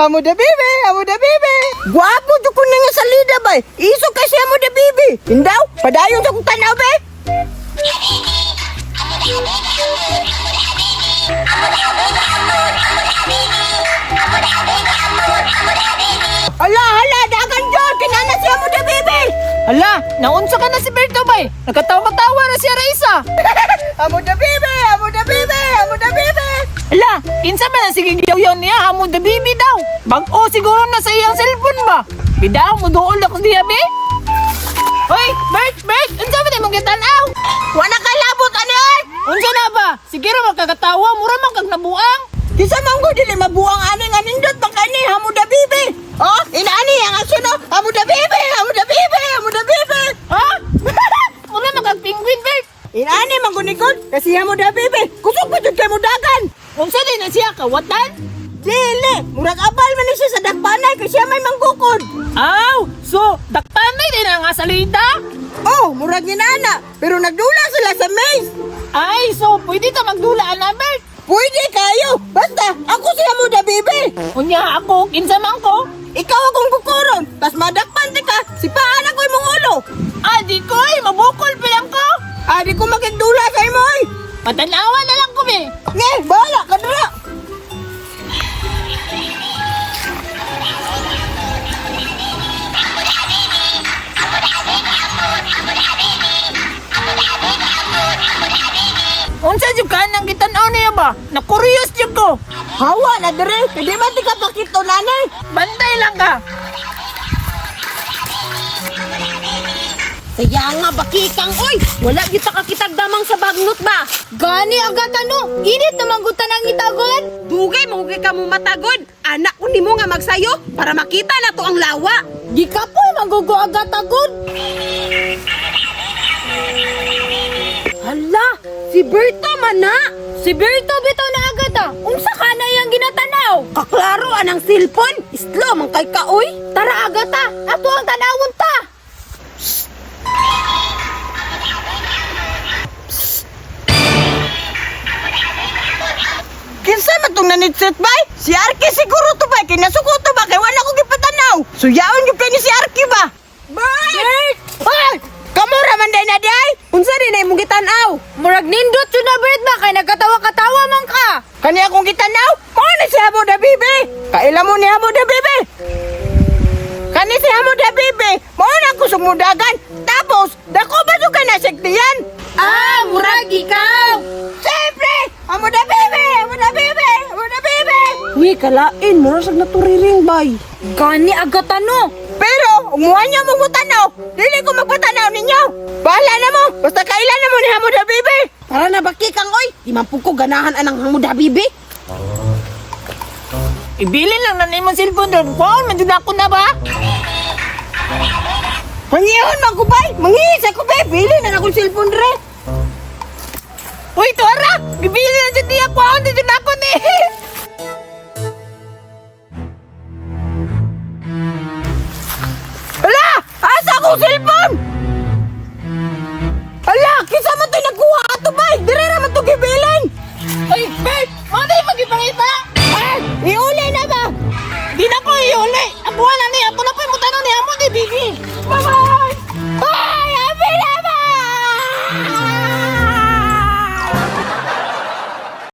Amo da bibi, amo da bibi. Guwapo jud ko nga salida bay. Iso kasi amo da bibi. Indaw, padayon sa kong tanaw be. Hala, dagan jud kinana si amo da bibi. Hala, naunsa ka na si Berto bay? Nagkatawa-tawa na siya Raisa. Amo da bibi, amo da bibi, amo da bibi. Hala, kinsa man ang sige giyaw niya, amo da bibi daw. Bag-o siguro na sa iyang cellphone ba? Bidaw mo dool ako diya be. Hoy, Bert, unsa man imong gitanaw? Wala ka labot ani oy. Unsa na ba? Sige ra magkakatawa, mura man kag nabuang. Kisa manggo dili mabuang aning anindot bangkani amo da bibi. Oh, inaani ang asuno, amo da bibi, amo da bibi, amo da bibi. Ha? Mura man kag penguin, Bert. Inaani manggunikod kasi amo da bibi. Kusog pa jud kay mudagan. Unsa din na siya kawatan? Dili, murag abal man ni siya sa dagpanay kasi siya may manggukod. Aw, so dakpanay din ang salida? Oh, murag ginana, pero nagdula sila sa maze. Ay, so pwede ta magdulaan na, Bert. Pwede kayo, basta ako si amo da bibi. Unya ako, kinsa man ko? Ikaw akong kukuron, tas madakpan ti ka, sipaan ako imong ulo. Adi ko, mabukol pa lang ko. Adi ko makigdula sa imo oy. Patanawa na lang ko, be. Nge, bahala ka dira. Unsa jud ka nang gitan-aw niya ba? Na-curious jud ko. Hawa na dire, kadi man ti ka pakito nanay. Bantay lang ka. Kaya nga bakikang oy, wala kita kakitagdamang sa bagnot ba? Gani agad ano, init na manggutan ang itagod. Dugay mahugay ka mo matagod. Anak ko nimo nga magsayo para makita na to ang lawa. Di ka po magugo agad agod. Hala, si Berto man na. Si Berto bitaw na agad ah. Unsa ka na yang ginatanaw? Kaklaro anang cellphone. Islo man kay kaoy. Tara agad ta, ato ang tanawon ta. Kinsa man tong nanitset bay? Si Arki siguro to bay, kinasuko to ba kay wala ko gipatanaw. Suyaon jud kay ni si Arki ba? Bert! Ay! Kamura man day na day. Unsa din ay mong gitanaw? Murag nindot yun na Bert ba kay nagkatawa-katawa man ka. Kani akong gitanaw? Mao ni si Amo da Bibi. Kaila mo ni Amo da Bibi. Kani si Amo da Bibi. Mao na ko sumudagan. Tapos, dako ba to ka na sektiyan? Ah, murag ikaw. Siyempre! Amo da Bibi! Amo da Bibi! Amo da Bibi! Ni kalain mo sa naturiring bay. Gani agad ano? Pero, umuha niyo mong mutanaw. Dili ko magpatanaw ninyo. Bahala na mo. Basta kailan na mo ni Amo da Bibi. Tara na bakikang oy. Di man po ko ganahan anang hangud habibi. Ibili lang na nimong cellphone doon. Paul, man ako na ba? Mangihon man ko bay. Mangihis ako bay. Bili na akong cellphone re. Uy, Tora! Ibili na dyan niya ko